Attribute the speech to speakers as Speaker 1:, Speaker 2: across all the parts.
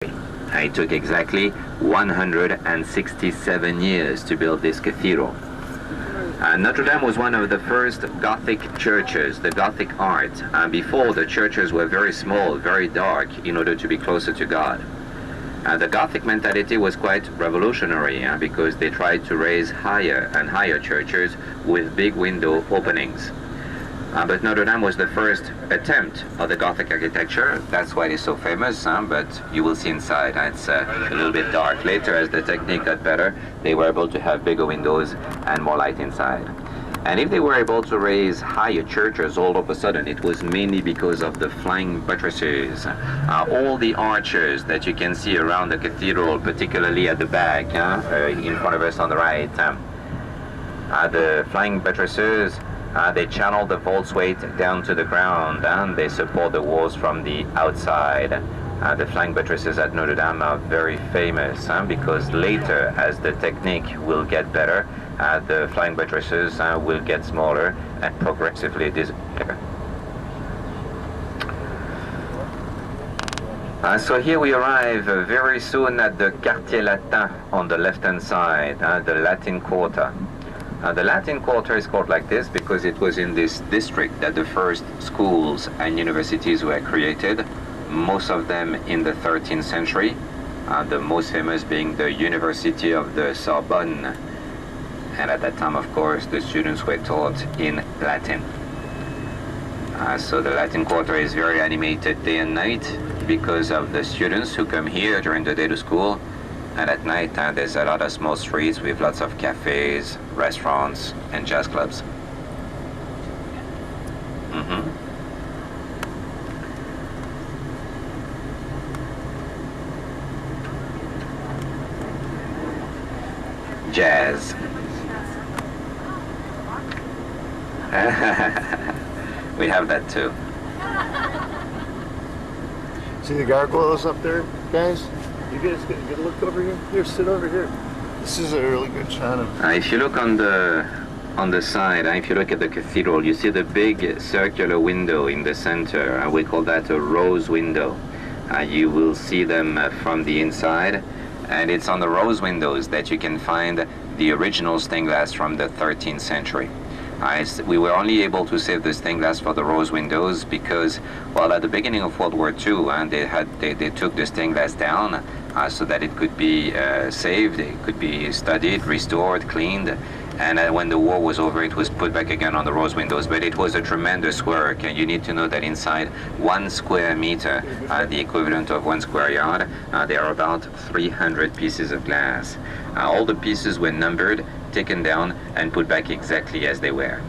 Speaker 1: It took exactly 167 years to build this cathedral. Notre Dame was one of the first Gothic churches, the Gothic art. Before, the churches were very small, very dark, in order to be closer to God. The Gothic mentality was quite revolutionary because they tried to raise higher and higher churches with big window openings. But Notre Dame was the first attempt of the Gothic architecture. That's why it is so famous, but you will see inside. It's a little bit dark. Later, as the technique got better, they were able to have bigger windows and more light inside. And if they were able to raise higher churches all of a sudden, it was mainly because of the flying buttresses. All the arches that you can see around the cathedral, particularly at the back, in front of us on the right, the flying buttresses, they channel the vault's weight down to the ground and they support the walls from the outside. The flying buttresses at Notre Dame are very famous because later, as the technique will get better, the flying buttresses will get smaller and progressively disappear. So here we arrive very soon at the Quartier Latin on the left-hand side, the Latin Quarter. The Latin Quarter is called like this because it was in this district that the first schools and universities were created, most of them in the 13th century, the most famous being the University of the Sorbonne. And at that time, of course, the students were taught in Latin. So the Latin Quarter is very animated day and night because of the students who come here during the day to school. And at night, there's a lot of small streets with lots of cafes, restaurants, and jazz clubs. Jazz. We have that too.
Speaker 2: See the gargoyles up there, guys? You guys get a look over here? Here, sit over here. This is a really good shot of...
Speaker 1: If you look on the side, if you look at the cathedral, you see the big circular window in the center. We call that a rose window. You will see them from the inside, and it's on the rose windows that you can find the original stained glass from the 13th century. We were only able to save the stained glass for the rose windows because, well, at the beginning of World War II, they took the stained glass down so that it could be saved, it could be studied, restored, cleaned. And when the war was over, it was put back again on the rose windows. But it was a tremendous work, and you need to know that inside 1 square meter, the equivalent of 1 square yard, there are about 300 pieces of glass. All the pieces were numbered, taken down, and put back exactly as they were.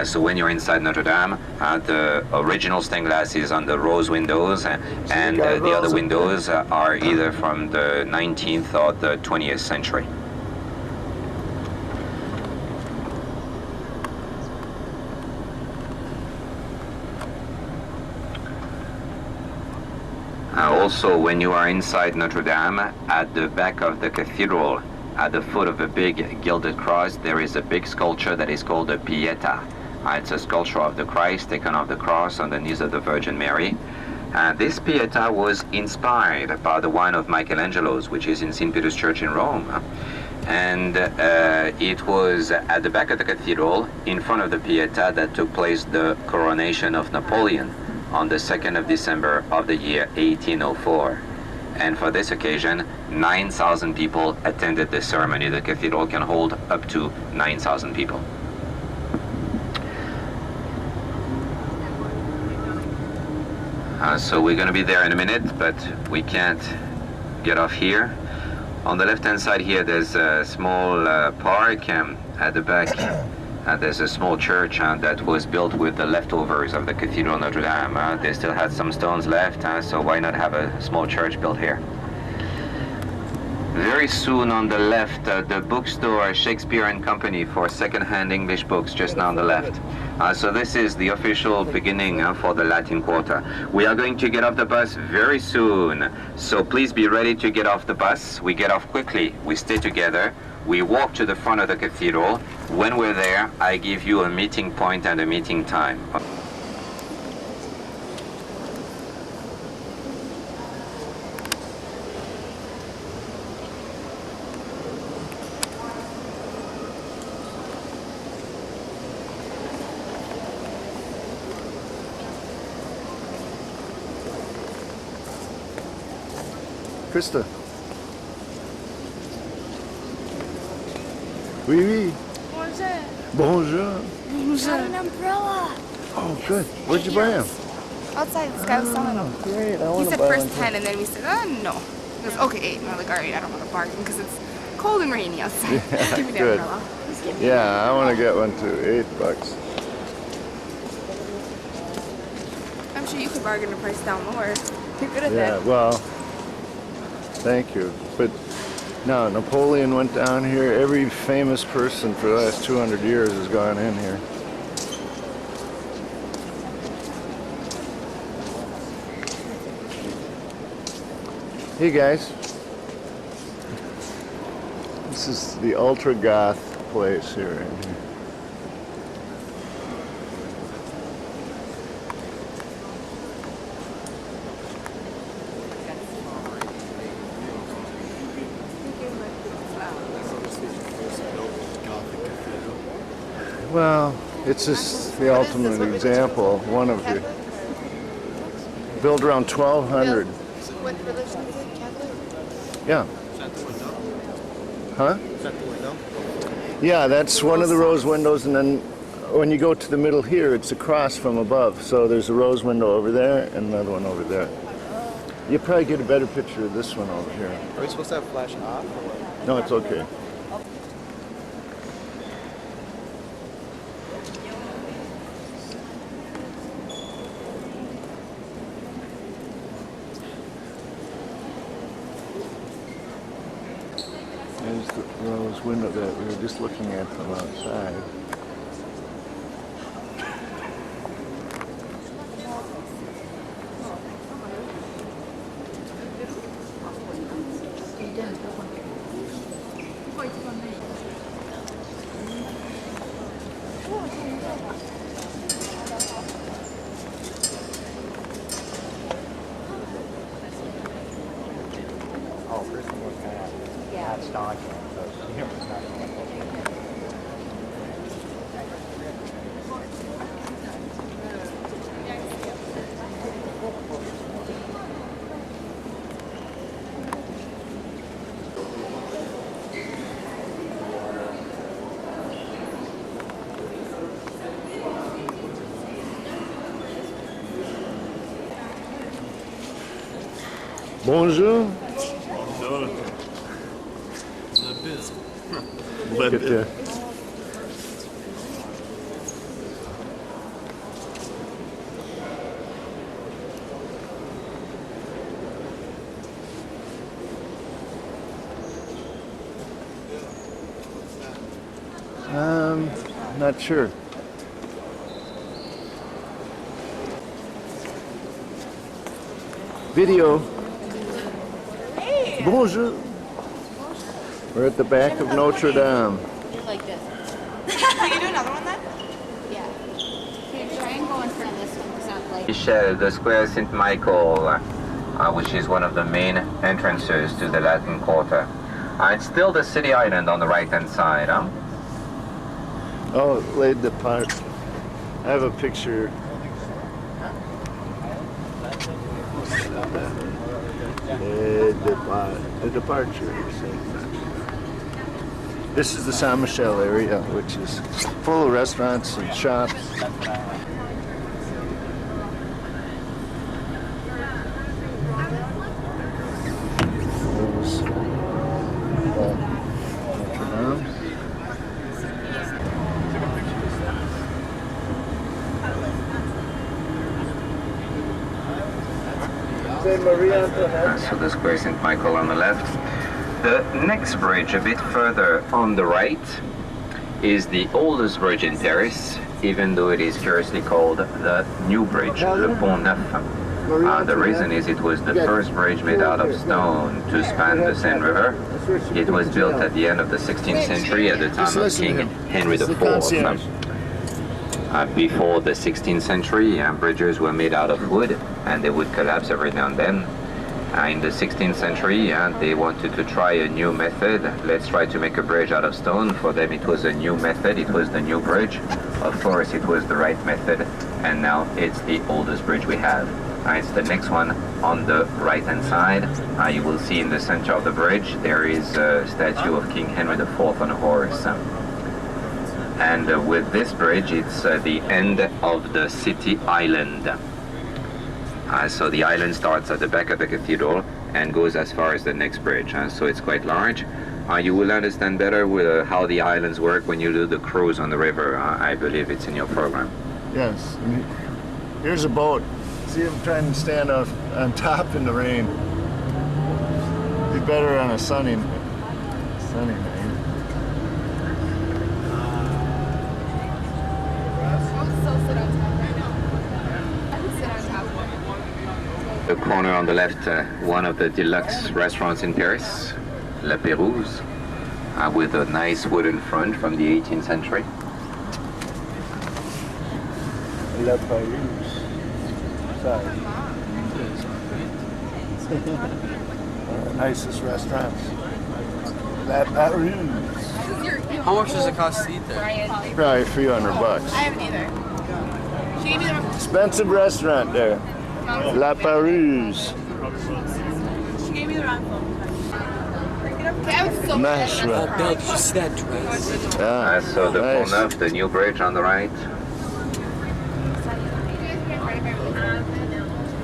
Speaker 1: So when you're inside Notre Dame, the original stained glass is on the rose windows, and the other windows are either from the 19th or the 20th century. Also, when you are inside Notre Dame, at the back of the cathedral, at the foot of a big gilded cross, there is a big sculpture that is called a Pietà. It's a sculpture of the Christ taken off the cross on the knees of the Virgin Mary. This Pietà was inspired by the one of Michelangelo's, which is in St. Peter's Church in Rome. And it was at the back of the cathedral, in front of the Pietà, that took place the coronation of Napoleon on the 2nd of December of the year 1804. And for this occasion, 9,000 people attended the ceremony. The cathedral can hold up to 9,000 people. So we're going to be there in a minute, but we can't get off here. On the left-hand side here, there's a small park. At the back, there's a small church that was built with the leftovers of the Cathedral Notre Dame. They still had some stones left, so why not have a small church built here? Very soon on the left, the bookstore Shakespeare and Company for second-hand English books, just now on the left. So this is the official beginning for the Latin Quarter. We are going to get off the bus very soon, so please be ready to get off the bus. We get off quickly, we stay together, we walk to the front of the cathedral. When we're there, I give you a meeting point and a meeting time.
Speaker 2: Krista. Oui, oui.
Speaker 3: Bonjour.
Speaker 2: Bonjour.
Speaker 3: Got an umbrella.
Speaker 2: Oh, good. Where'd you buy them?
Speaker 3: Outside, this guy was selling them.
Speaker 2: Great. I
Speaker 3: He
Speaker 2: want to
Speaker 3: said
Speaker 2: buy
Speaker 3: first
Speaker 2: one.
Speaker 3: 10, and then we said, oh, no. He goes, okay, 8. And I'm like, all right, I don't want to bargain because it's cold and rainy outside.
Speaker 2: Yeah,
Speaker 3: Give me the
Speaker 2: good.
Speaker 3: umbrella.
Speaker 2: Yeah, I want to get one too. $8.
Speaker 3: I'm sure you could bargain the price down lower. You're good at
Speaker 2: Yeah,
Speaker 3: that.
Speaker 2: well, thank you. But no, Napoleon went down here. Every famous person for the last 200 years has gone in here. Hey guys, this is the ultra goth place here in here. Well, it's just the ultimate example. One of the built around 1200.
Speaker 3: What religion is it? Catholic?
Speaker 2: Yeah.
Speaker 4: Is that the window?
Speaker 2: Huh?
Speaker 4: Is that the window?
Speaker 2: Yeah, that's one of the rose windows, and then when you go to the middle here, it's across from above. So there's a rose window over there and another one over there. You probably get a better picture of this one over here.
Speaker 4: Are we supposed to have flash off or what?
Speaker 2: No, it's okay. There's the rose window that we were just looking at from outside.
Speaker 4: Oh, Kristen was kind of not staunch on those.
Speaker 2: Bonjour.
Speaker 4: Look
Speaker 2: Get there. Not sure. Video.
Speaker 3: Hey!
Speaker 2: Bonjour. We're at the back of Notre Dame.
Speaker 5: Like this.
Speaker 3: Can you do another one then?
Speaker 5: Yeah. Okay, try and go in front of this one. It's not like.
Speaker 1: Michel, the Square St. Michael, which is one of the main entrances to the Latin Quarter. It's still the city island on the right-hand side, huh?
Speaker 2: Oh, laid the part. I have a picture. The departure. This is the Saint Michel area, which is full of restaurants and shops.
Speaker 1: So the Square St. Michael on the left. The next bridge, a bit further on the right, is the oldest bridge in Paris, even though it is curiously called the New Bridge, Le Pont Neuf. The reason is it was the first bridge made out of stone to span the Seine River. It was built at the end of the 16th century at the time of King Henry IV. Before the 16th century, bridges were made out of wood and they would collapse every now and then. In the 16th century, they wanted to try a new method. Let's try to make a bridge out of stone. For them, it was a new method. It was the new bridge. Of course, it was the right method. And now it's the oldest bridge we have. It's the next one on the right-hand side. You will see in the center of the bridge there is a statue of King Henry IV on a horse. And with this bridge, it's the end of the city island. So the island starts at the back of the cathedral and goes as far as the next bridge. So it's quite large. You will understand better with, how the islands work when you do the cruise on the river. I believe it's in your program.
Speaker 2: Yes. And here's a boat. See him trying to stand on top in the rain. Be better on a sunny night.
Speaker 1: The corner on the left, one of the deluxe restaurants in Paris, La Pérouse, with a nice wooden front from the 18th century.
Speaker 2: La Pérouse. Sorry. Nicest restaurants. La Pérouse.
Speaker 6: How much does it cost to eat there?
Speaker 2: Probably $300.
Speaker 3: I haven't either. She gave me the
Speaker 2: Expensive restaurant there. La Pérouse.
Speaker 3: She gave me the wrong phone. Okay, I was so
Speaker 2: Nice
Speaker 3: mad.
Speaker 2: one.
Speaker 6: Bill, did you see that dress?
Speaker 1: So the
Speaker 2: nice.
Speaker 1: Pont Neuf, the new bridge on the right.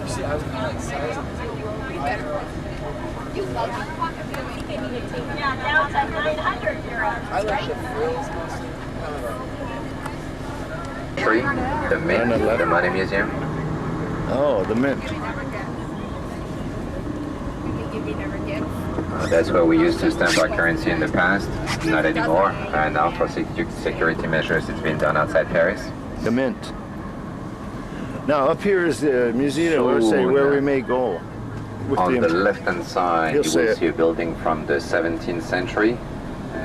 Speaker 6: See, I was kind of like size. I like the frills mostly.
Speaker 1: Tree, the Mint, the Money Museum.
Speaker 2: Oh, the Mint.
Speaker 1: That's where we used to stamp our currency in the past, not anymore. And now for security measures, it's been done outside Paris.
Speaker 2: The Mint. Now up here is the museum. We'll say where we may go. With
Speaker 1: On the
Speaker 2: the
Speaker 1: left-hand side,
Speaker 2: You'll
Speaker 1: you
Speaker 2: see
Speaker 1: will
Speaker 2: it.
Speaker 1: see a building from the 17th century,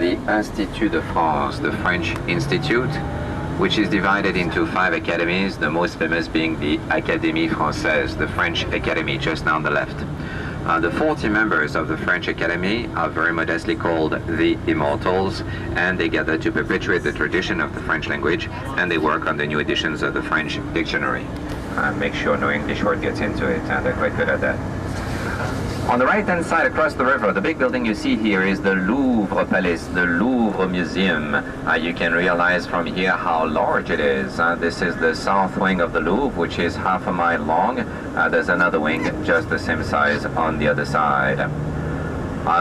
Speaker 1: the Institut de France, the French Institute, which is divided into 5 academies, the most famous being the Académie Française, the French Academy, just now on the left. The 40 members of the French Academy are very modestly called the Immortals, and they gather to perpetuate the tradition of the French language, and they work on the new editions of the French dictionary. Make sure no English word gets into it, and they're quite good at that. On the right-hand side across the river, the big building you see here is the Louvre Palace, the Louvre Museum. You can realize from here how large it is. This is the south wing of the Louvre, which is half a mile long. There's another wing just the same size on the other side.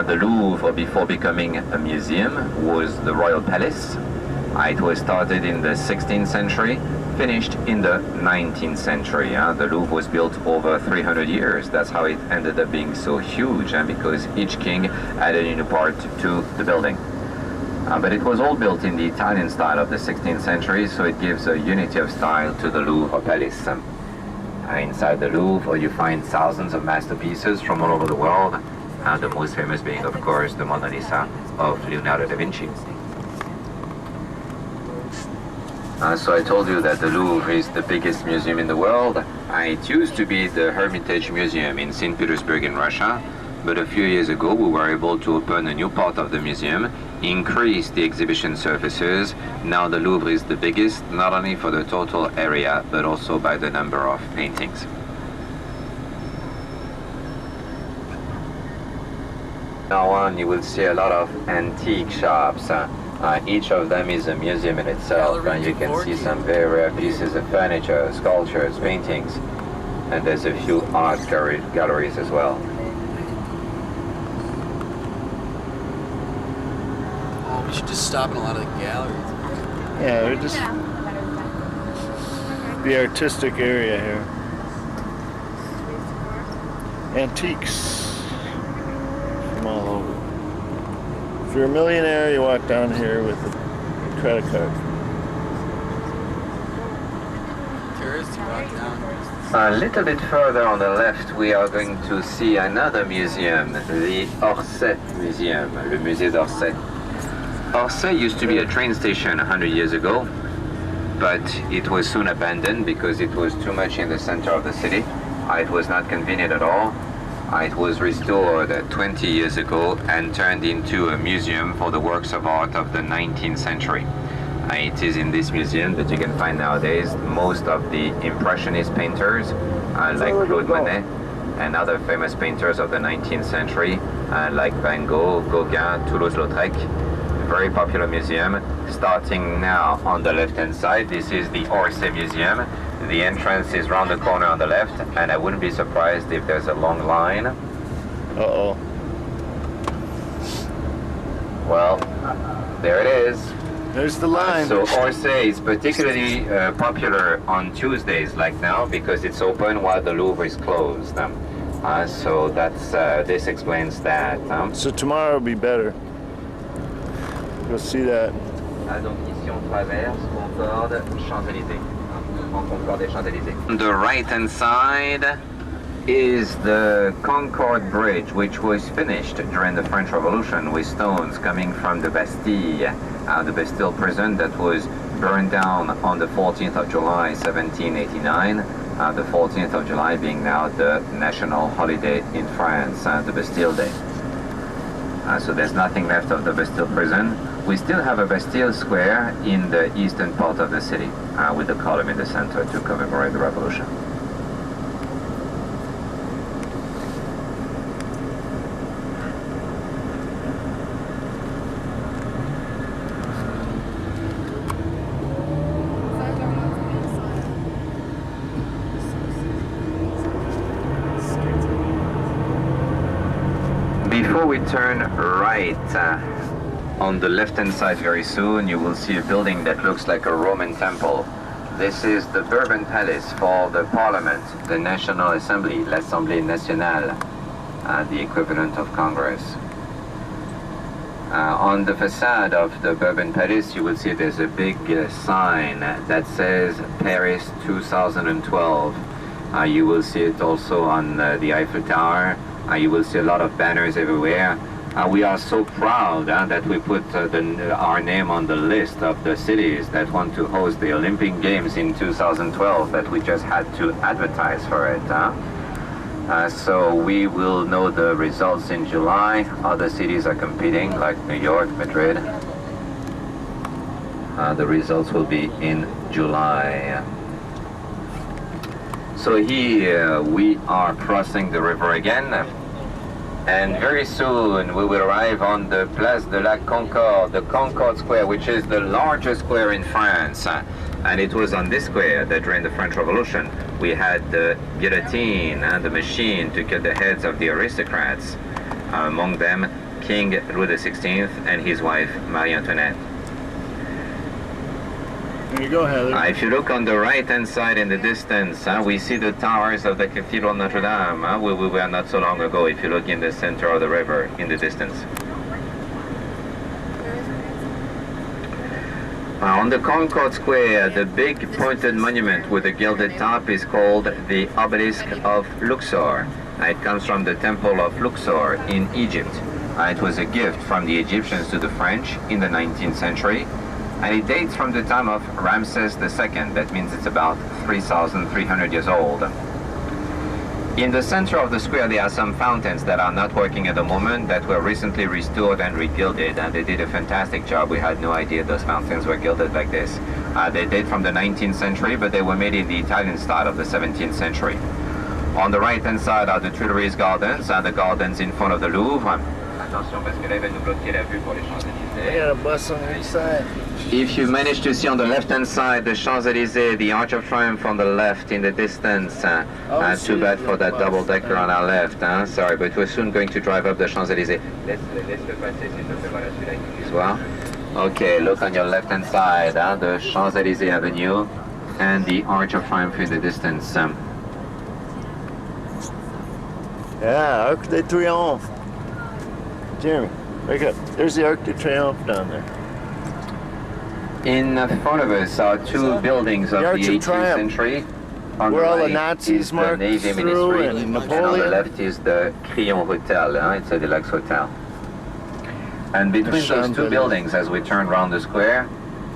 Speaker 1: The Louvre, before becoming a museum, was the Royal Palace. It was started in the 16th century, finished in the 19th century. The Louvre was built over 300 years. That's how it ended up being so huge, because each king added a new part to the building. But it was all built in the Italian style of the 16th century, so it gives a unity of style to the Louvre Palace. Inside the Louvre, you find thousands of masterpieces from all over the world, the most famous being, of course, the Mona Lisa of Leonardo da Vinci. So I told you that the Louvre is the biggest museum in the world. It used to be the Hermitage Museum in St. Petersburg in Russia, but a few years ago we were able to open a new part of the museum, increase the exhibition surfaces. Now the Louvre is the biggest, not only for the total area, but also by the number of paintings. Now on, you will see a lot of antique shops. Each of them is a museum in itself, and you can see some very rare pieces of furniture, sculptures, paintings, and there's a few art galleries as well.
Speaker 6: Oh, we should just stop in a lot of the galleries.
Speaker 2: Yeah, we're just the artistic area here. Antiques from all over. If you're a millionaire, you walk down here with a credit card.
Speaker 6: Tourists, you walk down.
Speaker 1: A little bit further on the left, we are going to see another museum, the Orsay Museum, le Musée d'Orsay. Orsay used to be a train station 100 years ago, but it was soon abandoned because it was too much in the center of the city. It was not convenient at all. It was restored 20 years ago and turned into a museum for the works of art of the 19th century. It is in this museum that you can find nowadays most of the Impressionist painters, like Claude Monet, and other famous painters of the 19th century, like Van Gogh, Gauguin, Toulouse-Lautrec. Very popular museum. Starting now on the left-hand side, this is the Orsay Museum. The entrance is round the corner on the left, and I wouldn't be surprised if there's a long line.
Speaker 2: Uh-oh.
Speaker 1: Well, there it is.
Speaker 2: There's the line.
Speaker 1: So Orsay is particularly popular on Tuesdays like now because it's open while the Louvre is closed. So that's this explains that.
Speaker 2: So tomorrow will be better. You'll see that.
Speaker 1: Donc ici on traverse Concorde, Champs-Élysées. En Concorde et Champs-Élysées. On the right-hand side is the Concorde Bridge, which was finished during the French Revolution with stones coming from the Bastille, the Bastille prison that was burned down on the 14th of July, 1789. The 14th of July being now the national holiday in France, the Bastille Day. So there's nothing left of the Bastille prison. We still have a Bastille Square in the eastern part of the city, with the column in the center to commemorate the revolution. Before we turn right, on the left-hand side very soon, you will see a building that looks like a Roman temple. This is the Bourbon Palace for the Parliament, the National Assembly, l'Assemblée Nationale, the equivalent of Congress. On the facade of the Bourbon Palace, you will see there's a big sign that says Paris 2012. You will see it also on the Eiffel Tower. You will see a lot of banners everywhere. We are so proud that we put our name on the list of the cities that want to host the Olympic Games in 2012, that we just had to advertise for it. So we will know the results in July. Other cities are competing, like New York, Madrid. The results will be in July. So here we are crossing the river again, and very soon we will arrive on the Place de la Concorde, the Concorde Square, which is the largest square in France. And it was on this square that during the French Revolution we had the guillotine and the machine to cut the heads of the aristocrats, among them King Louis XVI and his wife Marie Antoinette.
Speaker 2: There you go, Heather.
Speaker 1: If you look on the right-hand side in the distance, we see the towers of the Cathedral Notre Dame. We were not so long ago, if you look in the center of the river, in the distance. On the Concorde Square, the big pointed monument with a gilded top is called the Obelisk of Luxor. It comes from the Temple of Luxor in Egypt. It was a gift from the Egyptians to the French in the 19th century. And it dates from the time of Ramses II. That means it's about 3,300 years old. In the center of the square, there are some fountains that are not working at the moment that were recently restored and regilded, and they did a fantastic job. We had no idea those fountains were gilded like this. They date from the 19th century, but they were made in the Italian style of the 17th century. On the right-hand side are the Tuileries Gardens, and the gardens in front of the Louvre. Attention, parce que là, il va nous bloquer la vue pour les Champs-Élysées.
Speaker 2: They got a bus on the side.
Speaker 1: If you manage to see on the left-hand side the Champs-Élysées, the Arch of Triumph on the left in the distance. Too bad for that double-decker on our left. Sorry, but we're soon going to drive up the Champs-Élysées. Laisse-le passer, s'il te plaît. Voilà, celui-là qui est voir. Okay, look on your left-hand side, the Champs-Élysées Avenue and the Arch of Triumph in the distance.
Speaker 2: Yeah, Arc de Triomphe. Jeremy, wake up. There's the Arc de Triomphe down there.
Speaker 1: In front of us are two buildings of the 18th century. On
Speaker 2: where
Speaker 1: the
Speaker 2: all the
Speaker 1: right
Speaker 2: Nazis
Speaker 1: is the
Speaker 2: marched
Speaker 1: Navy
Speaker 2: through
Speaker 1: Ministry,
Speaker 2: and
Speaker 1: and on the
Speaker 2: Napoleon.
Speaker 1: left is the Crillon Hotel, it's a deluxe hotel. And between those two buildings, as we turn around the square,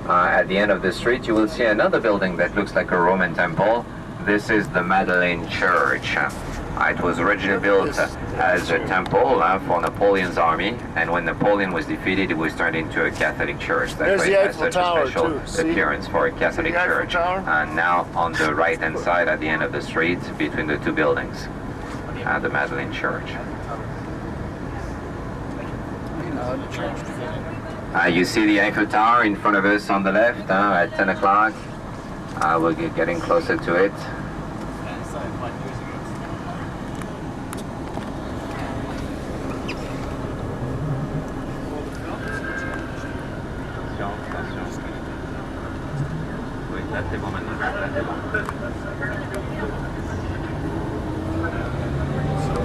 Speaker 1: at the end of the street, you will see another building that looks like a Roman temple. This is the Madeleine Church. It was originally built as a temple for Napoleon's army, and when Napoleon was defeated, it was turned into a Catholic church. That's
Speaker 2: There's
Speaker 1: why
Speaker 2: the
Speaker 1: it has
Speaker 2: Eiffel
Speaker 1: such
Speaker 2: Tower,
Speaker 1: a special
Speaker 2: too. See?
Speaker 1: appearance for a Catholic
Speaker 2: The Eiffel
Speaker 1: church.
Speaker 2: Tower?
Speaker 1: And now on the right-hand side, at the end of the street, between the two buildings, the Madeleine Church. You see the Eiffel Tower in front of us on the left at 10 o'clock. We're getting closer to it.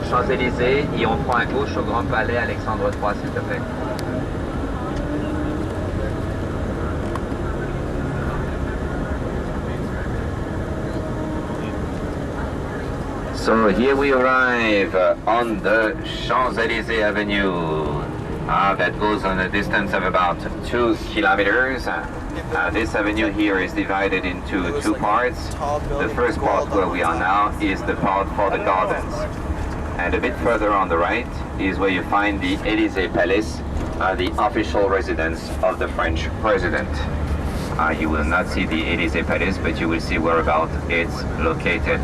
Speaker 1: Champs-Élysées et on prend à gauche au Grand Palais Alexandre III, s'il te plaît. So here we arrive on the Champs-Élysées Avenue that goes on a distance of about 2 kilometers. This avenue here is divided into two parts. The first part where we are now is the part for the gardens. And a bit further on the right is where you find the Élysée Palace, the official residence of the French president. You will not see the Élysée Palace, but you will see whereabouts it's located.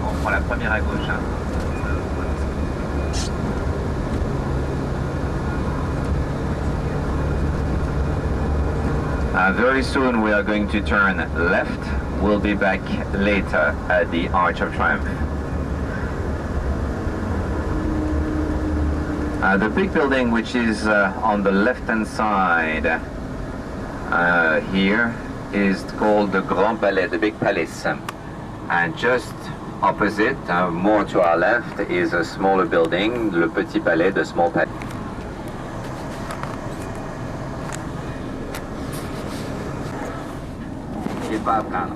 Speaker 1: On prend la première à gauche. Very soon we are going to turn left. We'll be back later at the Arch of Triumph. The big building which is on the left-hand side here is called the Grand Palais, the Big Palace. And just opposite, more to our left, is a smaller building, Le Petit Palais, the Small Palais. Elle est pas à plaindre.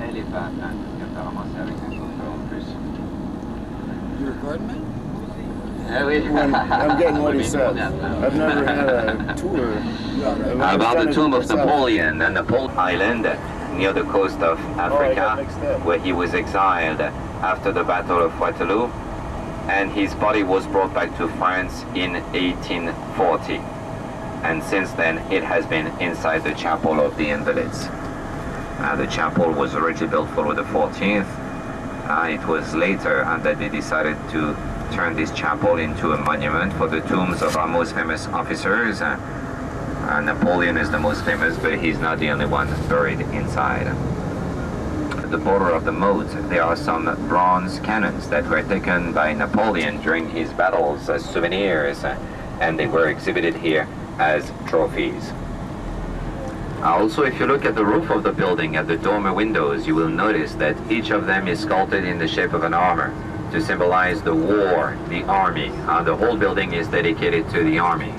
Speaker 1: Elle est pas à plaindre. Apparemment, c'est avec un chauffeur en plus.
Speaker 6: You recording me?
Speaker 1: Ah oui.
Speaker 2: I'm getting what he said. I've never had a tour.
Speaker 1: About the tomb of Napoleon and Napoleon Island near the coast of Africa, where he was exiled after the Battle of Waterloo, and his body was brought back to France in 1840. And since then, it has been inside the Chapel of the Invalids. The chapel was originally built for Louis XIV. It was later that they decided to turn this chapel into a monument for the tombs of our most famous officers. Napoleon is the most famous, but he's not the only one buried inside. At the border of the moat, there are some bronze cannons that were taken by Napoleon during his battles as souvenirs, and they were exhibited here as trophies. Also, if you look at the roof of the building, at the dormer windows, you will notice that each of them is sculpted in the shape of an armor to symbolize the war, the army. The whole building is dedicated to the army.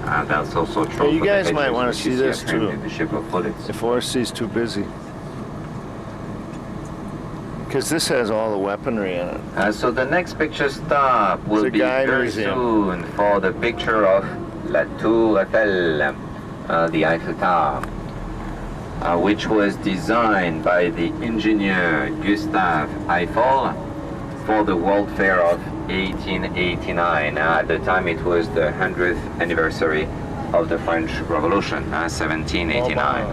Speaker 1: That's also true.
Speaker 2: You
Speaker 1: for
Speaker 2: guys
Speaker 1: the
Speaker 2: might
Speaker 1: hedges,
Speaker 2: want to
Speaker 1: which
Speaker 2: see
Speaker 1: you
Speaker 2: this
Speaker 1: at hand
Speaker 2: too.
Speaker 1: in the shape of bullets.
Speaker 2: If ORC's too busy. Because this has all the weaponry in it.
Speaker 1: So the next picture stop will
Speaker 2: It's a
Speaker 1: be
Speaker 2: guy
Speaker 1: very
Speaker 2: museum.
Speaker 1: soon for the picture of La Tour Eiffel, the Eiffel Tower, which was designed by the engineer Gustave Eiffel for the World Fair of 1889. At the time it was the 100th anniversary of the French Revolution, 1789.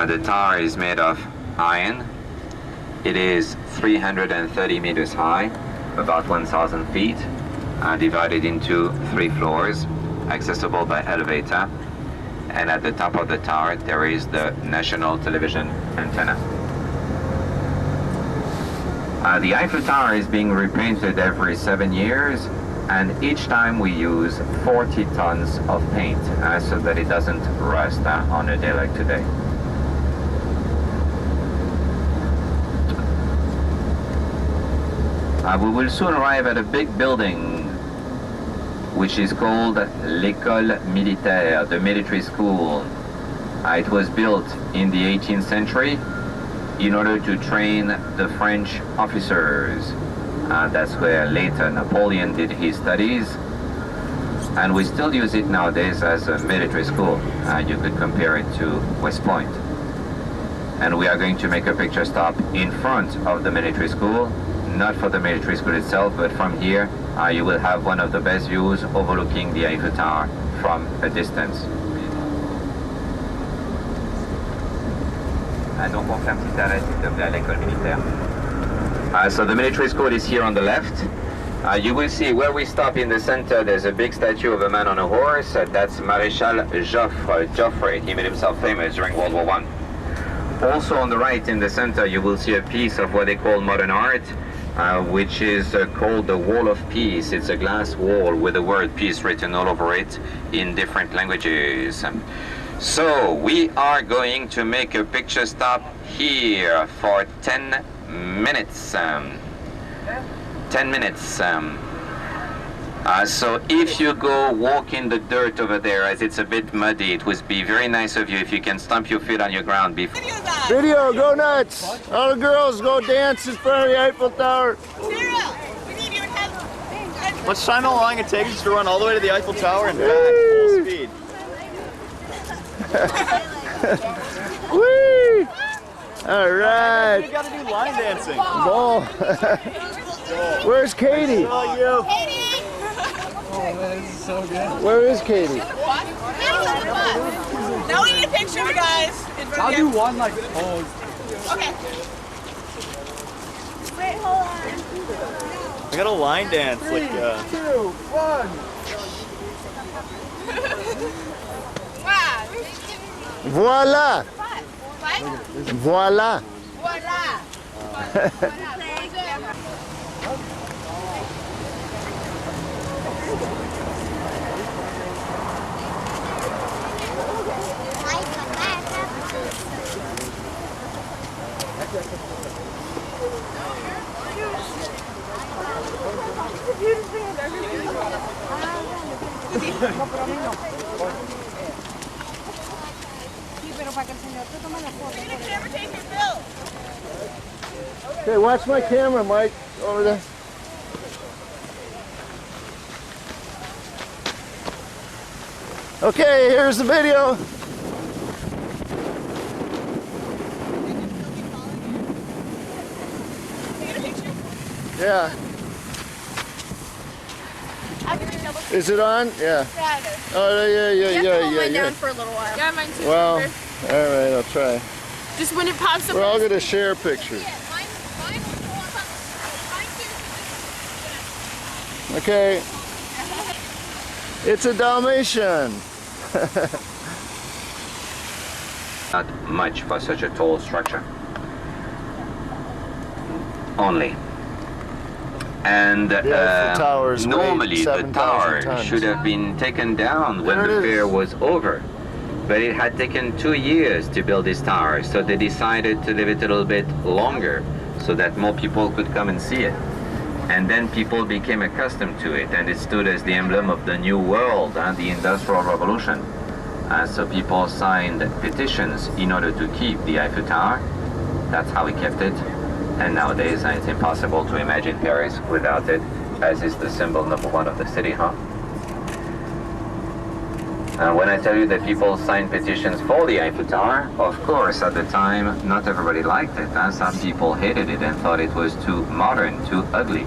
Speaker 1: The tower is made of iron. It is 330 meters high, about 1,000 feet, divided into 3 floors, accessible by elevator. And at the top of the tower there is the national television antenna. The Eiffel Tower is being repainted every 7 years, and each time we use 40 tons of paint so that it doesn't rust on a day like today. We will soon arrive at a big building which is called l'École Militaire, the military school. It was built in the 18th century in order to train the French officers. That's where later Napoleon did his studies, and we still use it nowadays as a military school. You could compare it to West Point. and we are going to make a picture stop in front of the military school, not for the military school itself, but from here you will have one of the best views overlooking the Eiffel Tower from a distance. Donc on fait un petit arrêt s'il te plaît à l'école militaire. So the military school is here on the left. You will see where we stop in the center, there's a big statue of a man on a horse. That's Maréchal Joffre. He made himself famous during World War I. Also on the right in the center, you will see a piece of what they call modern art, which is called the Wall of Peace. It's a glass wall with the word peace written all over it in different languages. So we are going to make a picture stop here for 10 minutes. 10 minutes. So if you go walk in the dirt over there, as it's a bit muddy, it would be very nice of you if you can stomp your feet on your ground before.
Speaker 2: Video, go nuts! All the girls go dance in front of the Eiffel Tower.
Speaker 7: Much time how long it takes us to run all the way to the Eiffel Tower and back full speed.
Speaker 2: Whee! All right.
Speaker 7: You gotta do line dancing.
Speaker 2: Ball. Where's Katie?
Speaker 7: Oh, you.
Speaker 5: Katie!
Speaker 6: Oh, man, this is so good.
Speaker 2: Where is Katie?
Speaker 8: Now we need a picture, guys.
Speaker 6: I'll do one like pose.
Speaker 8: Okay.
Speaker 5: Wait, hold on.
Speaker 7: I got a line dance like
Speaker 2: 2, 1.
Speaker 8: Wow.
Speaker 2: Voila!
Speaker 8: What?
Speaker 2: Voila!
Speaker 8: Voila. Never take your bill.
Speaker 2: Okay, watch my camera, Mike, over there. Okay, here's the video. Yeah. Is it on? Yeah.
Speaker 8: Yeah, it is.
Speaker 2: Oh, yeah.
Speaker 3: Down for a little while. Yeah, mine too.
Speaker 2: Well, all right, I'll try.
Speaker 3: Just when it pops up.
Speaker 2: We're all gonna share pictures. Okay. It's a Dalmatian.
Speaker 1: Not much for such a tall structure. Only. And
Speaker 2: towers weigh
Speaker 1: normally the
Speaker 2: 7,000
Speaker 1: tower
Speaker 2: tons.
Speaker 1: should have been taken down when
Speaker 2: There
Speaker 1: the
Speaker 2: it is.
Speaker 1: fair was over. But it had taken 2 years to build this tower, so they decided to leave it a little bit longer so that more people could come and see it. And then people became accustomed to it, and it stood as the emblem of the new world and the Industrial Revolution. So people signed petitions in order to keep the Eiffel Tower. That's how we kept it. And nowadays it's impossible to imagine Paris without it, as is the symbol #1 of the city, huh? When I tell you that people signed petitions for the Eiffel Tower, of course, at the time, not everybody liked it. Some people hated it and thought it was too modern, too ugly.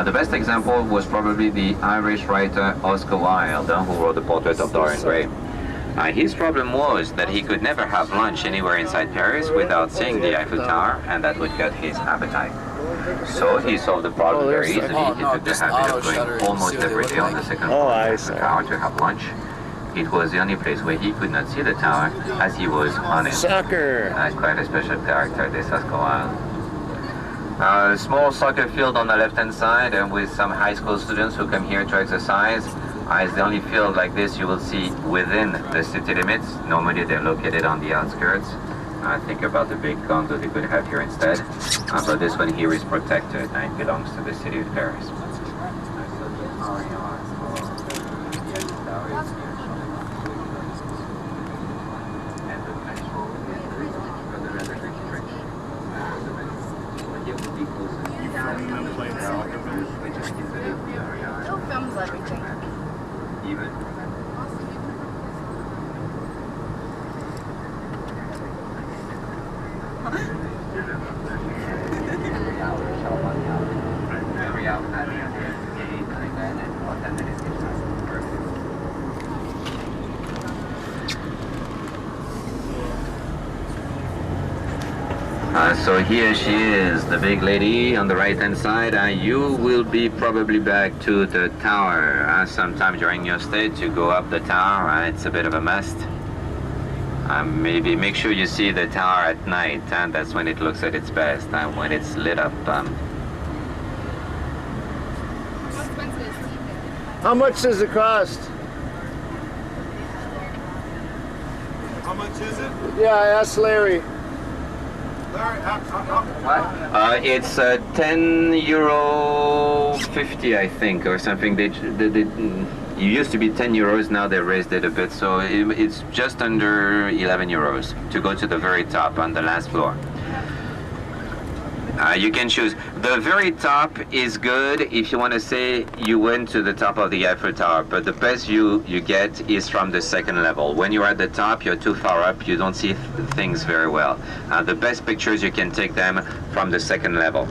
Speaker 1: The best example was probably the Irish writer Oscar Wilde, who wrote the portrait of Dorian Gray. His problem was that he could never have lunch anywhere inside Paris without seeing the Eiffel Tower, and that would cut his appetite. So he solved the problem very easily. He took the habit of going almost every day on the second floor of the tower to have lunch. It was the only place where he could not see the tower, as he was on it.
Speaker 2: Soccer.
Speaker 1: Quite a special character, this Oscar Wilde. A small soccer field on the left-hand side, and with some high school students who come here to exercise. It's the only field like this you will see within the city limits. Normally they're located on the outskirts. Think about the big condo they could have here instead. But this one here is protected and it belongs to the city of Paris.
Speaker 3: Joe films everything.
Speaker 1: Even. So here she is, the big lady on the right hand side. You will be probably back to the tower sometime during your stay to go up the tower. It's a bit of a must. Maybe make sure you see the tower at night, and that's when it looks at its best, when it's lit up.
Speaker 2: How much does it cost?
Speaker 9: How much is it?
Speaker 2: Yeah, I asked Larry.
Speaker 1: It's €10.50, I think, or something. It used to be €10, now they raised it a bit, so it's just under €11 to go to the very top on the last floor. You can choose. The very top is good if you want to say you went to the top of the Eiffel Tower, but the best view you get is from the second level. When you're at the top, you're too far up, you don't see things very well. The best pictures you can take them from the second level.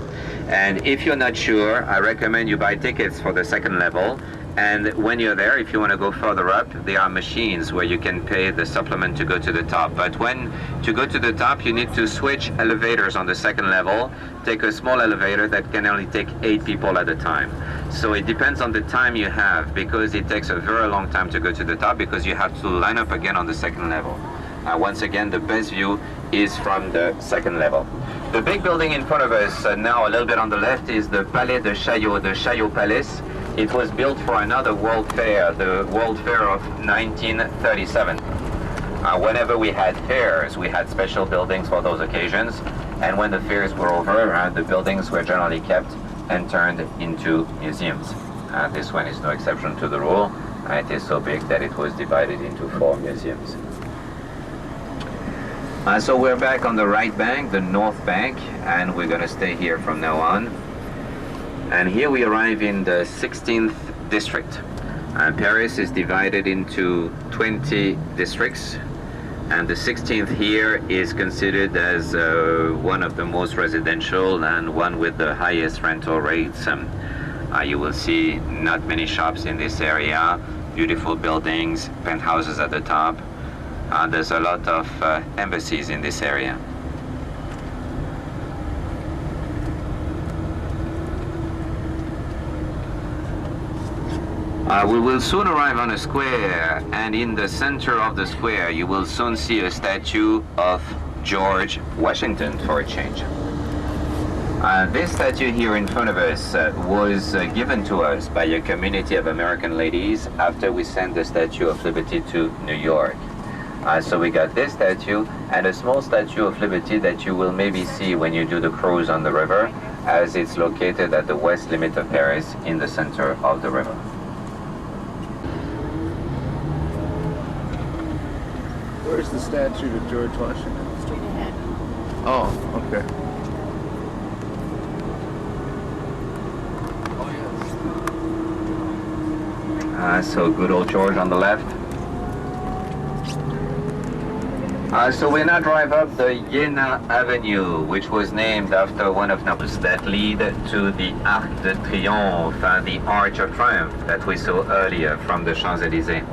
Speaker 1: And if you're not sure, I recommend you buy tickets for the second level. And when you're there, if you want to go further up, there are machines where you can pay the supplement to go to the top. But to go to the top, you need to switch elevators on the second level, take a small elevator that can only take 8 people at a time. So it depends on the time you have, because it takes a very long time to go to the top, because you have to line up again on the second level. Once again, the best view is from the second level. The big building in front of us now, a little bit on the left, is the Palais de Chaillot, the Chaillot Palace. It was built for another World Fair, the World Fair of 1937. Whenever we had fairs, we had special buildings for those occasions, and when the fairs were over, the buildings were generally kept and turned into museums. This one is no exception to the rule. It is so big that it was divided into 4 museums. So we're back on the right bank, the north bank, and we're going to stay here from now on. And here we arrive in the 16th district. Paris is divided into 20 districts, and the 16th here is considered as one of the most residential and one with the highest rental rates. You will see not many shops in this area, beautiful buildings, penthouses at the top. There's a lot of embassies in this area. We will soon arrive on a square, and in the center of the square you will soon see a statue of George Washington for a change. This statue here in front of us was given to us by a community of American ladies after we sent the Statue of Liberty to New York. So we got this statue and a small Statue of Liberty that you will maybe see when you do the cruise on the river, as it's located at the west limit of Paris in the center of the river.
Speaker 2: Where's the statue to George Washington?
Speaker 5: Straight ahead.
Speaker 2: Oh, okay.
Speaker 1: So good old George on the left. So we now drive up the Iéna Avenue, which was named after one of numbers that lead to the Arc de Triomphe, the Arch of Triumph that we saw earlier from the Champs-Élysées.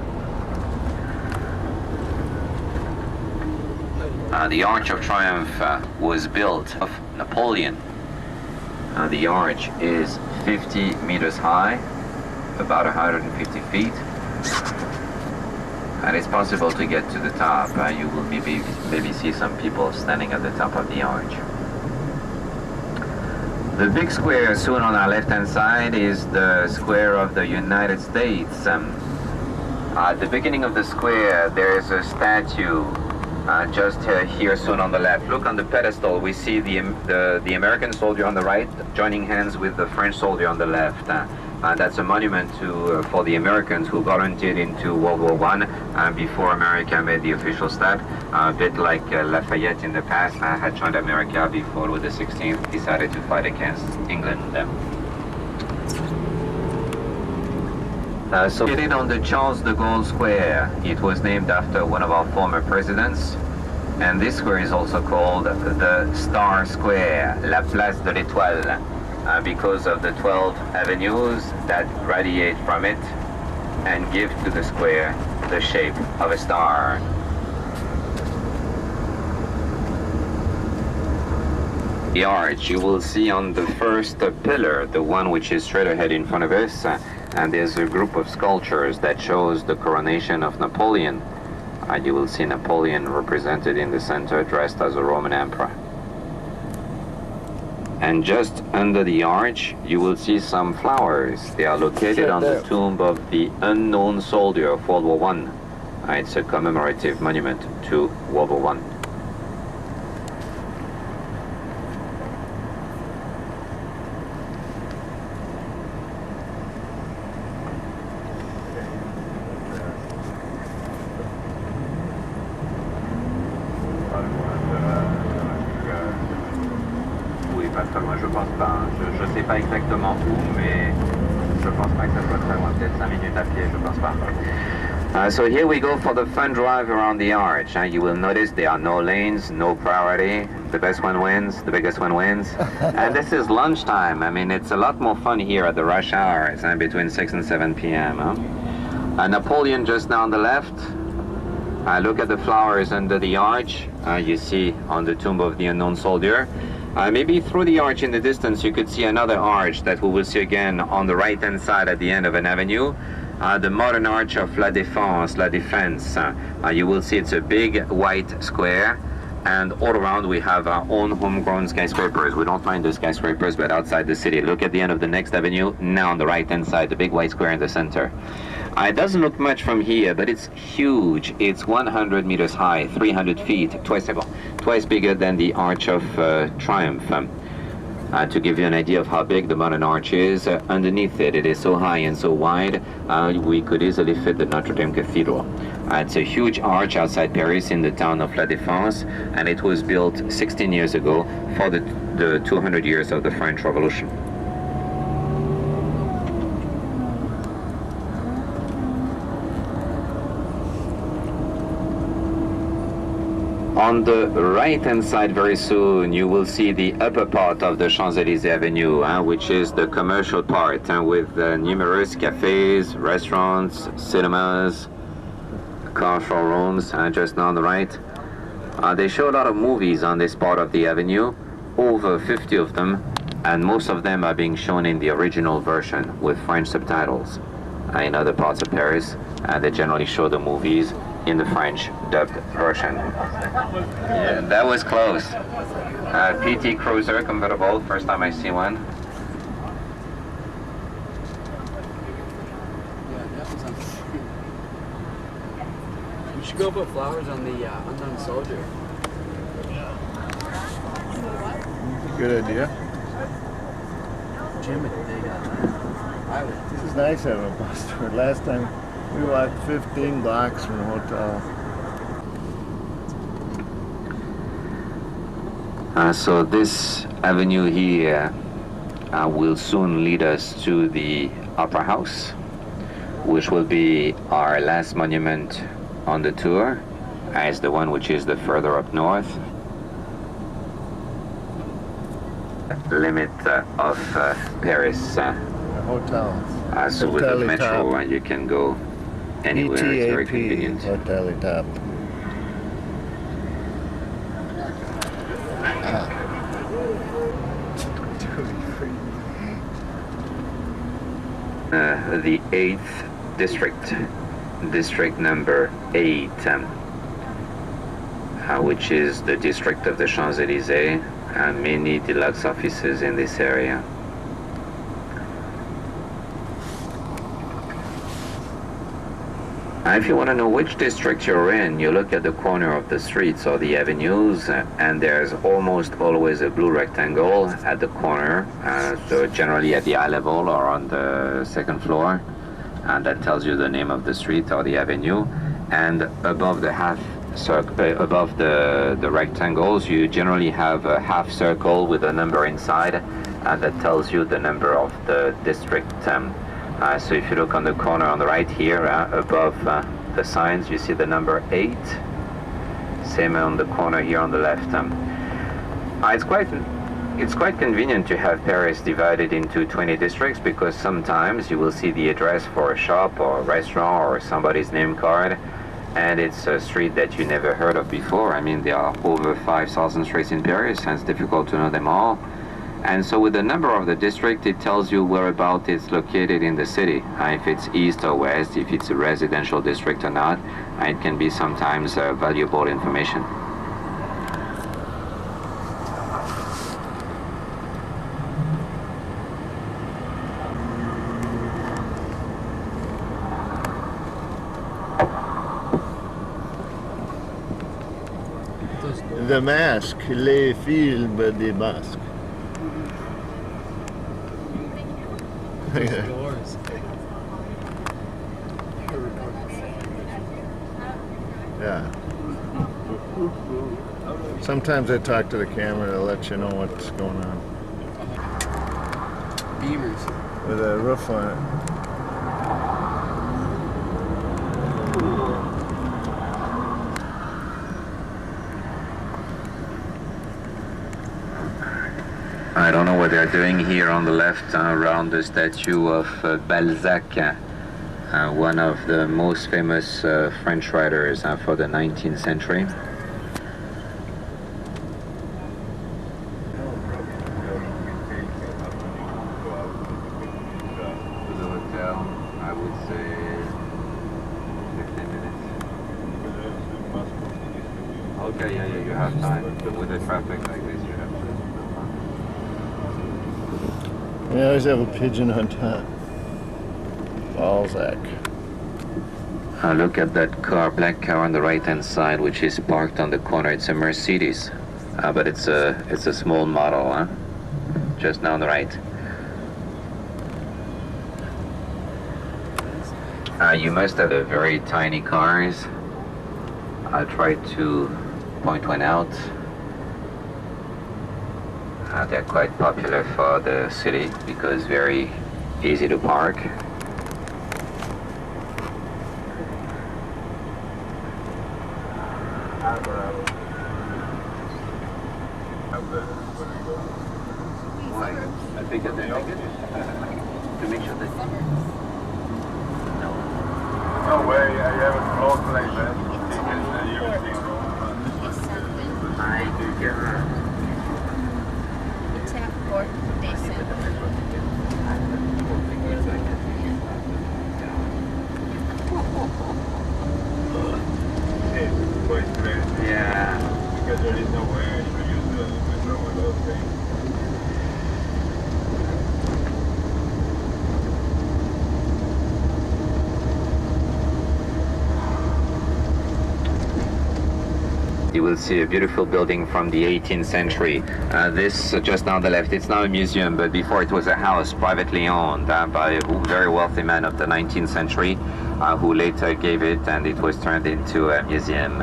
Speaker 1: The Arch of Triumph was built of Napoleon. The arch is 50 meters high, about 150 feet. And it's possible to get to the top. You will maybe see some people standing at the top of the arch. The big square soon on our left-hand side is the square of the United States. At the beginning of the square, there is a statue just here soon on the left. Look on the pedestal, we see the American soldier on the right joining hands with the French soldier on the left. That's a monument for the Americans who volunteered into World War I before America made the official step. A bit like Lafayette in the past had joined America before Louis XVI decided to fight against England. So located on the Charles de Gaulle Square, it was named after one of our former presidents. And this square is also called the Star Square, La Place de l'Étoile. because of the 12 avenues that radiate from it and give to the square the shape of a star. The arch, you will see on the first pillar, the one which is straight ahead in front of us, and there's a group of sculptures that shows the coronation of Napoleon. You will see Napoleon represented in the center, dressed as a Roman emperor. And just under the arch, you will see some flowers. They are located on the tomb of the unknown soldier of World War I. It's a commemorative monument to World War I.
Speaker 10: Je pense pas. Je sais pas exactement où, mais je pense pas que ça soit très loin. Peut-être 5 minutes à pied, je pense pas.
Speaker 1: So here we go for the fun drive around the arch. You will notice there are no lanes, no priority. The best one wins, the biggest one wins. And this is lunchtime. I mean, it's a lot more fun here at the rush hours, between 6 and 7 p.m. Napoleon just now on the left. Look at the flowers under the arch. You see on the tomb of the unknown soldier. Maybe through the arch in the distance you could see another arch that we will see again on the right hand side at the end of an avenue. The modern arch of La Défense. You will see it's a big white square, and all around we have our own homegrown skyscrapers. We don't find the skyscrapers but outside the city. Look at the end of the next avenue, now on the right hand side, the big white square in the center. It doesn't look much from here, but it's huge. It's 100 meters high, 300 feet, twice bigger than the Arch of Triumph. To give you an idea of how big the modern arch is, underneath it, it is so high and so wide, we could easily fit the Notre Dame Cathedral. It's a huge arch outside Paris in the town of La Défense, and it was built 16 years ago for the 200 years of the French Revolution. On the right-hand side very soon, you will see the upper part of the Champs-Élysées Avenue, which is the commercial part, with numerous cafes, restaurants, cinemas, car showrooms, just now on the right. They show a lot of movies on this part of the avenue, over 50 of them, and most of them are being shown in the original version with French subtitles. In other parts of Paris, they generally show the movies in the French dubbed version. Yeah, that was close. PT Cruiser convertible, first time I see one.
Speaker 6: You should go put flowers on the unknown soldier.
Speaker 2: Good idea.
Speaker 6: Jim,
Speaker 2: This is nice having a bus tour. Last time we walked 15 blocks from the hotel.
Speaker 1: So this avenue here will soon lead us to the Opera House, which will be our last monument on the tour, as the one which is the further up north. Limit of Paris.
Speaker 2: Hotel.
Speaker 1: So with the metro, you can go anywhere. It's very convenient.
Speaker 2: Hotel Top.
Speaker 1: The 8th district, district number 8, which is the district of the Champs-Élysées, and many deluxe offices in this area. If you want to know which district you're in, you look at the corner of the streets or the avenues, and there's almost always a blue rectangle at the corner, so generally at the eye level or on the second floor, and that tells you the name of the street or the avenue. And above the above the rectangles, you generally have a half circle with a number inside, and that tells you the number of the district. So if you look on the corner on the right here, above the signs, you see the number 8. Same on the corner here on the left. It's quite It's quite convenient to have Paris divided into 20 districts because sometimes you will see the address for a shop or a restaurant or somebody's name card, and it's a street that you never heard of before. I mean, there are over 5,000 streets in Paris, and it's difficult to know them all. And so with the number of the district, it tells you whereabout it's located in the city, if it's east or west, if it's a residential district or not. It can be sometimes valuable information.
Speaker 2: The mask, les films des masques.
Speaker 6: Doors.
Speaker 2: Yeah. Sometimes I talk to the camera to let you know what's going on.
Speaker 6: Beamers.
Speaker 2: With a roof on it.
Speaker 1: I don't know what they're doing here on the left around the statue of Balzac, one of the most famous French writers for the 19th century. To the hotel, I would say 15 minutes. Okay, yeah, you have time. With the traffic like this, you have time.
Speaker 2: We always have a pigeon on top. Balzac.
Speaker 1: Look at that car, black car on the right-hand side, which is parked on the corner. It's a Mercedes, but it's a small model, huh? Just now on the right. You must have a very tiny cars. I'll try to point one out. They're quite popular for the city because very easy to park. Why? I think that they make it to make sure that.
Speaker 9: No way, I have a close like that.
Speaker 1: I do get
Speaker 5: Tap for decent.
Speaker 9: It's quite crazy.
Speaker 1: Yeah.
Speaker 9: Because there is no way you can use the metro with those things.
Speaker 1: You will see a beautiful building from the 18th century. This just on the left, it's now a museum, but before it was a house privately owned by a very wealthy man of the 19th century who later gave it, and it was turned into a museum.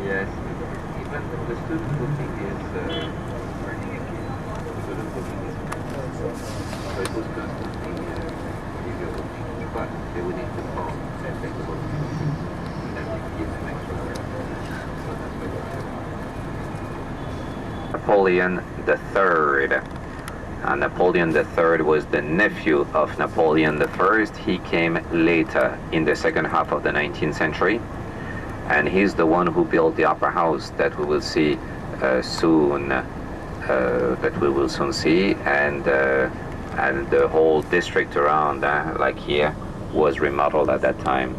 Speaker 1: Yes, even the student booking is so it was constantly video booking, but they would need to phone and take the booking and then you give them extra. So that's what Napoleon III. Napoleon III was the nephew of Napoleon I. He came later in the second half of the 19th century. And he's the one who built the opera house that we will see soon. see, and the whole district around, like here, was remodeled at that time.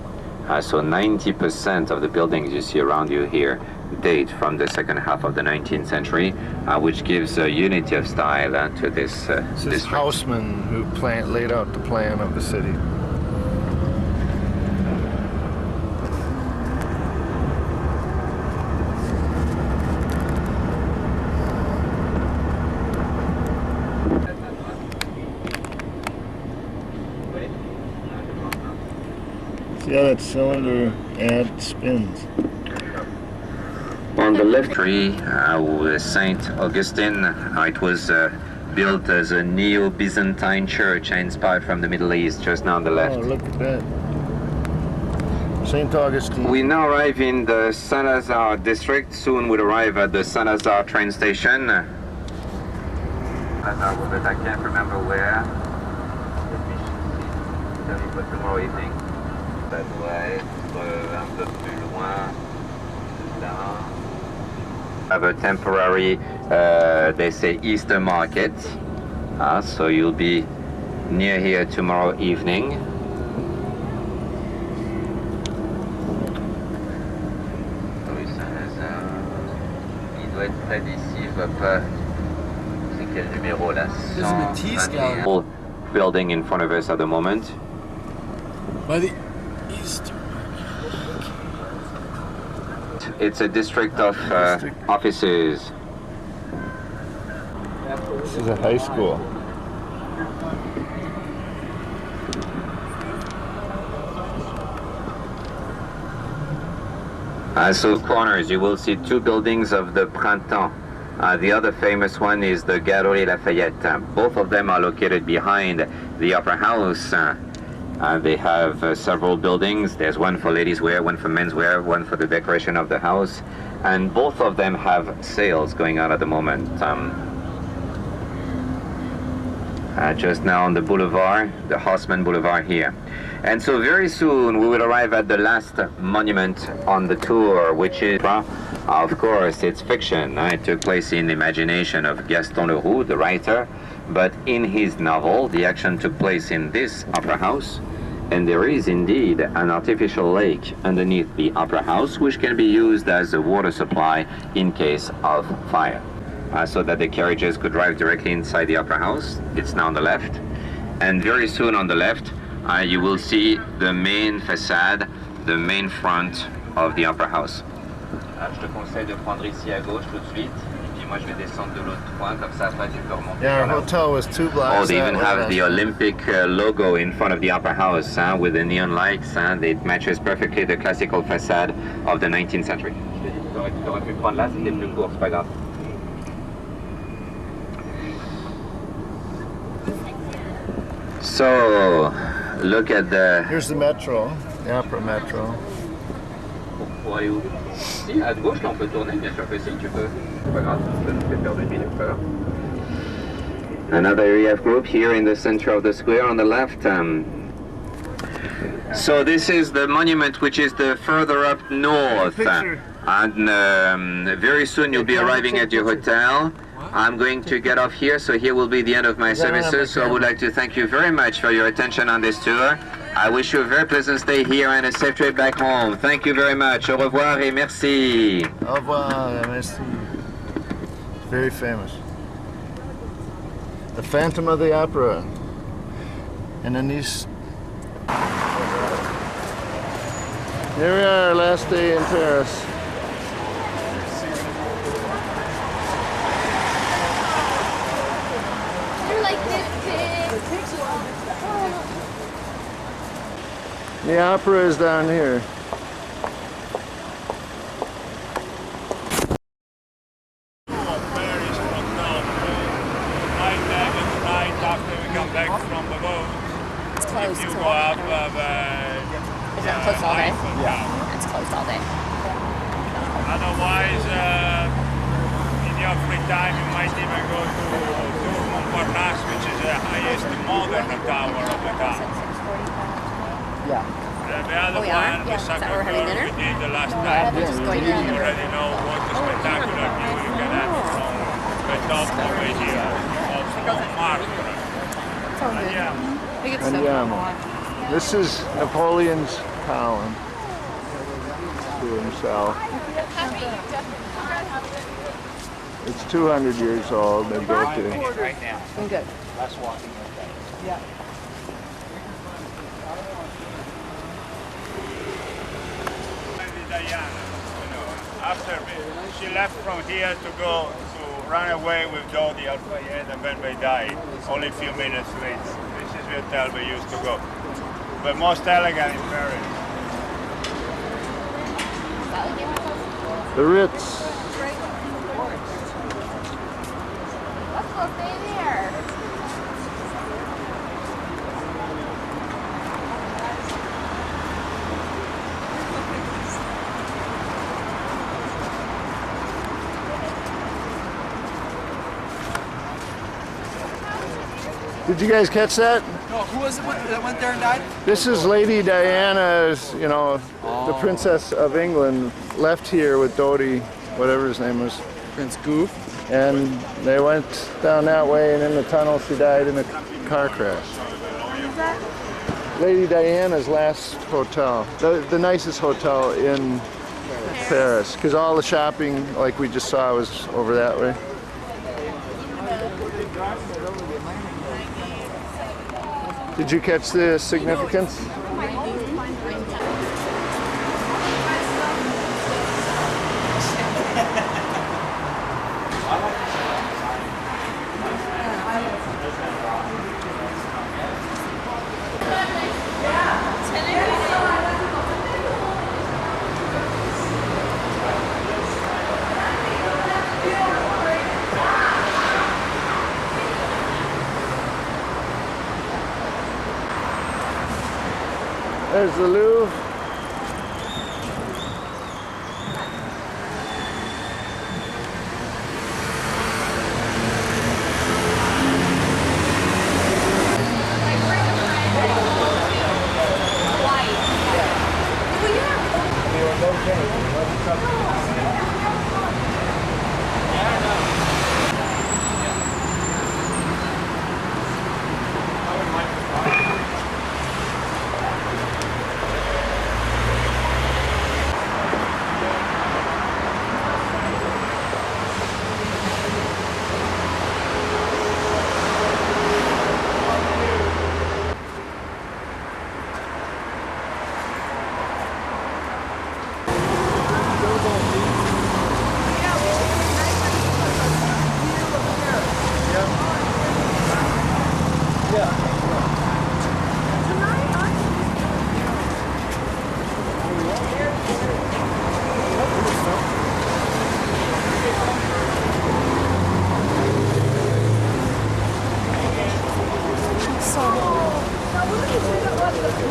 Speaker 1: So 90% of the buildings you see around you here date from the second half of the 19th century, which gives a unity of style to this
Speaker 2: This is
Speaker 1: district.
Speaker 2: Haussmann who laid out the plan of the city. See how that cylinder spins.
Speaker 1: On the left tree, Saint Augustine. It was built as a Neo-Byzantine church inspired from the Middle East, just now on the left.
Speaker 2: Oh, look at that. St. Augustine.
Speaker 1: We now arrive in the Saint-Lazare district. Soon we'll arrive at the Saint-Lazare train station. But I can't remember where. For tomorrow evening. Ça doit être un peu plus loin. Là. Have a temporary, they say, Easter market. So you'll be near here tomorrow evening. Il doit être près d'ici, je vois pas. C'est quel numéro là?
Speaker 6: This is Matisse Gallery.
Speaker 1: Full building in front of us at the moment.
Speaker 6: By the Easter.
Speaker 1: It's a district of offices.
Speaker 2: This is a high school.
Speaker 1: So corners, you will see two buildings of the Printemps. The other famous one is the Galerie Lafayette. Both of them are located behind the Opera House. They have several buildings. There's one for ladies' wear, one for men's wear, one for the decoration of the house. And both of them have sales going on at the moment. Just now on the boulevard, the Haussmann Boulevard here. And so very soon we will arrive at the last monument on the tour, which is, of course, it's fiction. It took place in the imagination of Gaston Leroux, the writer, but in his novel, the action took place in this opera house, and there is indeed an artificial lake underneath the opera house, which can be used as a water supply in case of fire. So that the carriages could drive directly inside the opera house. It's now on the left. And very soon on the left, you will see the main facade, the main front of the opera house. Je te conseille de prendre ici à gauche tout de suite. Et puis moi je vais descendre de l'autre point, comme ça après tu peux remonter.
Speaker 2: Yeah, our hotel was 2 blocks.
Speaker 1: Oh, they even
Speaker 2: that way.
Speaker 1: have the Olympic logo in front of the opera house with the neon lights. It matches perfectly the classical facade of the 19th century. Je t'ai dit que tu aurais pu prendre là, c'était plus court, c'est pas grave. So, look at the...
Speaker 2: Here's the metro, the opera metro.
Speaker 1: Pour aller où? Si, à gauche, là, on peut tourner, bien sûr que si, tu peux. C'est pas grave, ça nous fait perdre 1 minute, pas grave. Another relief group here in the center of the square on the left. So this is the monument which is the further up north. And very soon you'll be arriving at your hotel. I'm going to get off here, so here will be the end of my services. So I would like to thank you very much for your attention on this tour. I wish you a very pleasant stay here and a safe trip back home. Thank you very much. Au revoir et merci.
Speaker 2: Au revoir, merci. Very famous. The Phantom of the Opera. And then these... Here we are, last day in Paris. The opera is down here.
Speaker 5: It's closed. Is it closed all day? Yeah. It's closed all day.
Speaker 9: Otherwise, in your free time, you might even go to Montparnasse, which is the highest modern tower of the town.
Speaker 6: Yeah.
Speaker 9: The other one, the Sacred Coeur, we did the last time. You already know what a spectacular view you can have from the top over here of Montmartre.
Speaker 3: It's all good.
Speaker 9: Yeah.
Speaker 3: We get stuff.
Speaker 2: Andiamo.
Speaker 5: Yeah.
Speaker 2: This is Napoleon's column to himself. It's 200 years old. They built it.
Speaker 7: Right now.
Speaker 3: Good.
Speaker 7: Less walking, okay.
Speaker 3: Yeah.
Speaker 9: Lady Diana, after she left from here to go to run away with Dodi Al-Fayed, and when they died, only a few minutes late. This is the hotel we used to go. The most elegant in Paris.
Speaker 2: The Ritz.
Speaker 5: Let's go stay there.
Speaker 2: Did you guys catch that?
Speaker 6: No, who was it that went there and died?
Speaker 2: This is Lady Diana's, you know, the Princess of England left here with Dodi, whatever his name was.
Speaker 6: Prince Goof.
Speaker 2: And they went down that way, and in the tunnel she died in a car crash. Lady Diana's last hotel, the nicest hotel in Paris, because all the shopping, like we just saw, was over that way. Did you catch the significance? There's the Louvre.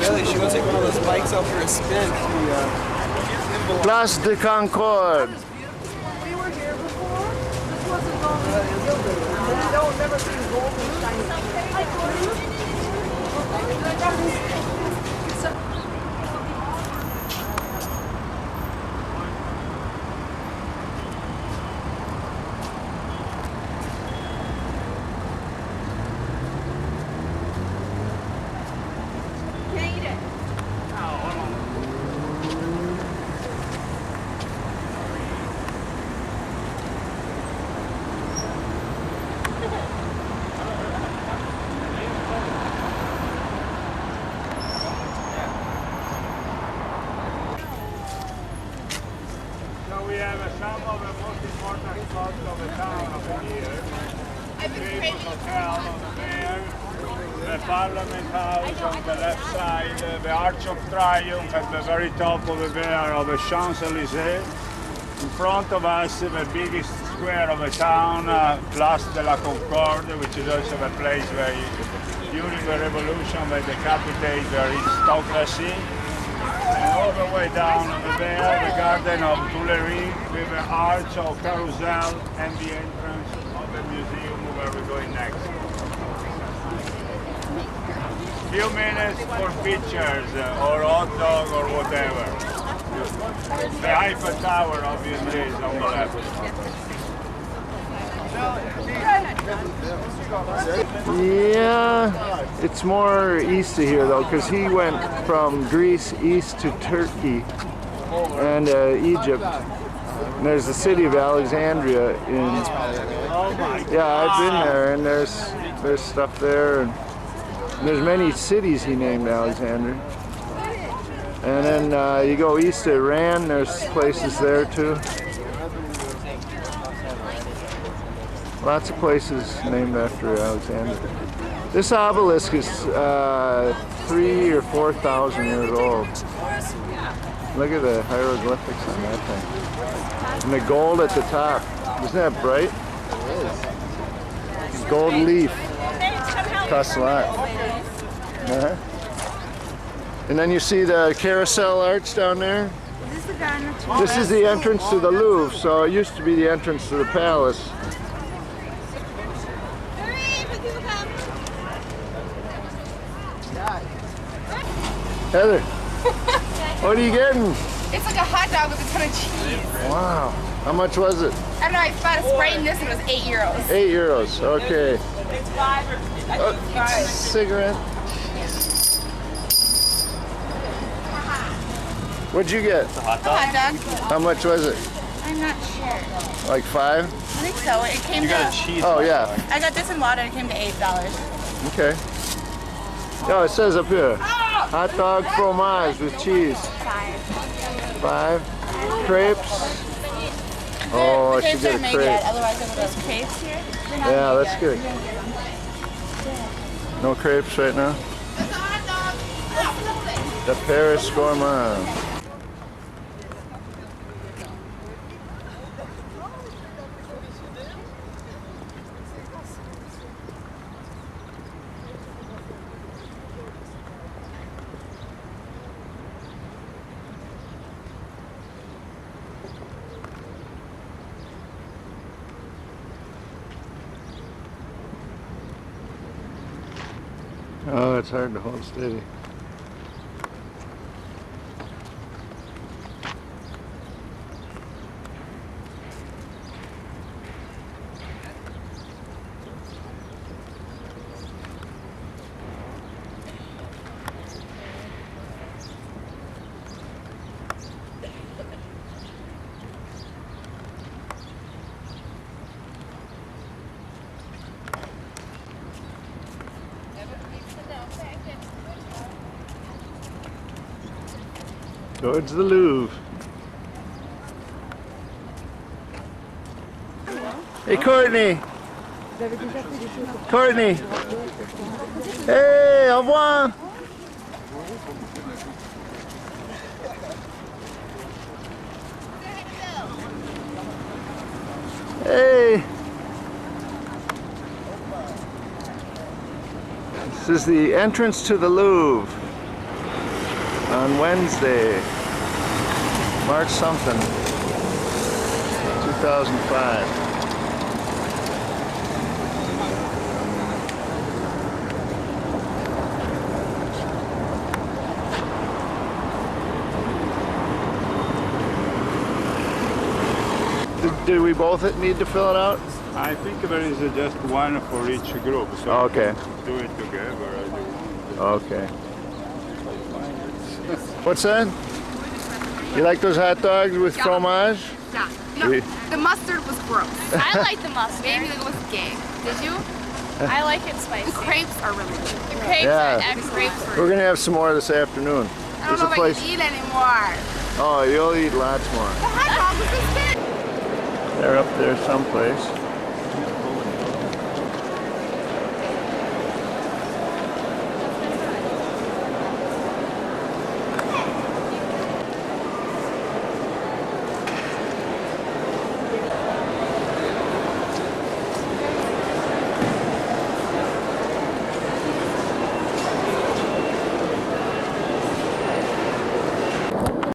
Speaker 6: Really, she wants to take one of those bikes out for a spin.
Speaker 2: Place de Concorde.
Speaker 8: We were here before. This wasn't golden. Don't never seen golden shiny. Can't eat it.
Speaker 9: So we have some of the most important spots of the town over here. Famous hotel over there, the Parliament House on the left side, the Arch of Triumph at the very top over there of the Champs-Élysées. In front of us, the biggest square of the town, Place de la Concorde, which is also the place where, during the revolution, where decapitate the aristocracy. And all the way down over there, the Garden of Tuileries, with the Arch of Carousel and the entrance of the museum where we're going next. Few minutes for pictures or hot dog or whatever. The Eiffel Tower obviously is on the left.
Speaker 2: Yeah, it's more east of here though, because he went from Greece east to Turkey and Egypt. And there's the city of Alexandria in. Yeah, I've been there, and there's stuff there, and there's many cities he named Alexandria. And then you go east to Iran. There's places there too. Lots of places named after Alexander. This obelisk is 3,000 or 4,000 years old. Look at the hieroglyphics on that thing. And the gold at the top. Isn't that bright? It is. Gold leaf. Costs a lot. Uh-huh. And then you see the carousel arch down there. This is the entrance to the Louvre, so it used to be the entrance to the palace. Heather, what are you getting?
Speaker 3: It's like a hot dog with a ton of cheese.
Speaker 2: Wow. How much was it?
Speaker 3: I don't know, I bought a Sprite and this and it was 8 euros.
Speaker 2: 8 euros, okay.
Speaker 8: It's 5 or 5.
Speaker 2: Cigarette. What'd you get?
Speaker 7: A hot
Speaker 3: A
Speaker 7: dog?
Speaker 3: hot dog.
Speaker 2: How much was it?
Speaker 3: I'm not sure.
Speaker 2: Like 5?
Speaker 3: I think so. It came
Speaker 7: You
Speaker 3: to.
Speaker 7: got a cheese
Speaker 2: Oh,
Speaker 7: hot
Speaker 2: yeah.
Speaker 7: dog.
Speaker 3: I got this in water and it came to $8.
Speaker 2: Okay. Oh, it says up here. Hot dog fromage with cheese. 5. Crepes. Oh, I should get a crepe.
Speaker 3: Otherwise, there those crepes here.
Speaker 2: Yeah, that's good. No crepes right now? The Paris Gourmand. Oh, it's hard to hold steady. Towards the Louvre. Hey, Courtney. Courtney. Hey, au revoir. Hey. This is the entrance to the Louvre. On Wednesday, March something, 2005. Did we both need to fill it out?
Speaker 9: I think there is just one for each group, so
Speaker 2: Okay.
Speaker 9: do it together.
Speaker 2: Okay. What's that? You like those hot dogs with fromage?
Speaker 3: Yeah. No,
Speaker 2: We-
Speaker 3: the mustard was gross.
Speaker 5: I like the mustard.
Speaker 3: Maybe it was gay. Did you?
Speaker 5: I like it
Speaker 3: The
Speaker 5: spicy.
Speaker 3: crepes are really good.
Speaker 5: The crepes
Speaker 2: Yeah.
Speaker 5: are
Speaker 3: The
Speaker 5: excellent.
Speaker 3: crepes
Speaker 2: We're
Speaker 3: were.
Speaker 2: gonna have some more this afternoon.
Speaker 3: I
Speaker 2: There's
Speaker 3: don't
Speaker 2: a
Speaker 3: know if I
Speaker 2: place.
Speaker 3: can eat anymore.
Speaker 2: Oh, you'll eat lots more.
Speaker 3: The hot dog was this big.
Speaker 2: They're up there someplace.